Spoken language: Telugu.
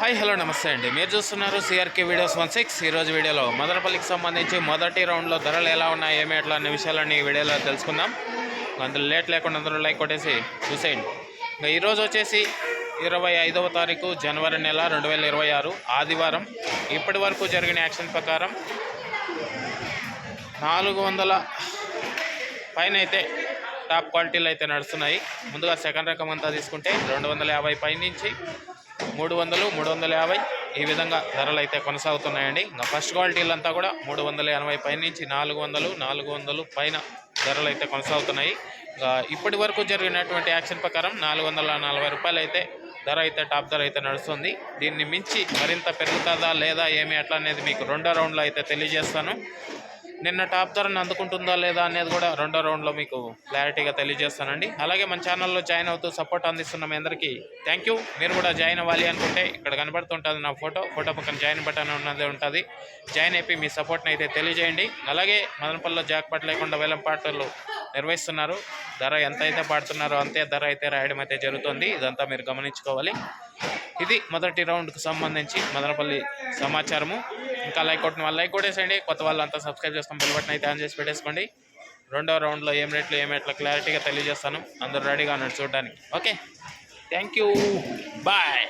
హాయ్ హలో నమస్తే అండి. మీరు చూస్తున్నారు సిఆర్కే వీడియోస్ 16. ఈరోజు వీడియోలో మదనపల్లికి సంబంధించి మొదటి రౌండ్లో ధరలు ఎలా ఉన్నాయి, ఏమి ఎట్లా అనే విషయాలన్నీ ఈ వీడియోలో తెలుసుకుందాం. అందులో లేట్ లేకుండా అందరూ లైక్ కొట్టేసి చూసేయండి. ఇంకా ఈరోజు వచ్చేసి 25వ తారీఖు జనవరి నెల 2026 ఆదివారం. ఇప్పటి వరకు జరిగిన యాక్షన్ ప్రకారం 400 పైన అయితే టాప్ క్వాలిటీలు అయితే నడుస్తున్నాయి. ముందుగా సెకండ్ రకం అంతా తీసుకుంటే 250 పై నుంచి 300, 350 ఈ విధంగా ధరలు అయితే కొనసాగుతున్నాయండి. ఇంకా ఫస్ట్ క్వాలిటీలు అంతా కూడా 380 పై నుంచి 400, 400 పైన ధరలు అయితే కొనసాగుతున్నాయి. ఇప్పటి వరకు జరిగినటువంటి యాక్షన్ ప్రకారం 440 రూపాయలు అయితే ధర అయితే టాప్ ధర అయితే నడుస్తుంది. దీన్ని మించి మరింత పెరుగుతుందా లేదా ఏమి ఎట్లా అనేది మీకు రెండో రౌండ్లో అయితే తెలియజేస్తాను. నిన్న టాప్ ధరను అందుకుంటుందా లేదా అనేది కూడా రెండో రౌండ్లో మీకు క్లారిటీగా తెలియజేస్తానండి. అలాగే మన ఛానల్లో జాయిన్ అవుతూ సపోర్ట్ అందిస్తున్న మీ అందరికీ థ్యాంక్ యూ. మీరు కూడా జాయిన్ అవ్వాలి అనుకుంటే ఇక్కడ కనబడుతుంటుంది నా ఫోటో పక్కన జాయిన్ బటన్ ఉన్నది ఉంటుంది. జాయిన్ అయిపోయి మీ సపోర్ట్ని అయితే తెలియజేయండి. అలాగే మదనపల్లిలో జాక్పాట్ లేకుండా వేలం పాటలు నిర్వహిస్తున్నారు. ధర ఎంత అయితే పాడుతున్నారో అంతే ధర అయితే రాయడం అయితే జరుగుతుంది. ఇదంతా మీరు గమనించుకోవాలి. ఇది మొదటి రౌండ్కి సంబంధించి మదనపల్లి సమాచారము. ఇంకా లైక్ కొట్టిన వాళ్ళు లైక్ కొట్టేసేయండి. కొత్త వాళ్ళంతా సబ్స్క్రైబ్ చేసుకొని బెల్ బటన్ అయితే ఆన్ చేసి పెట్టేసుకోండి. రెండో రౌండ్లో ఏం రేట్లు ఎట్లా క్లారిటీగా తెలియజేస్తాను. అందరూ రెడీగా ఉన్నారు చూడడానికి. Okay, thank you, bye.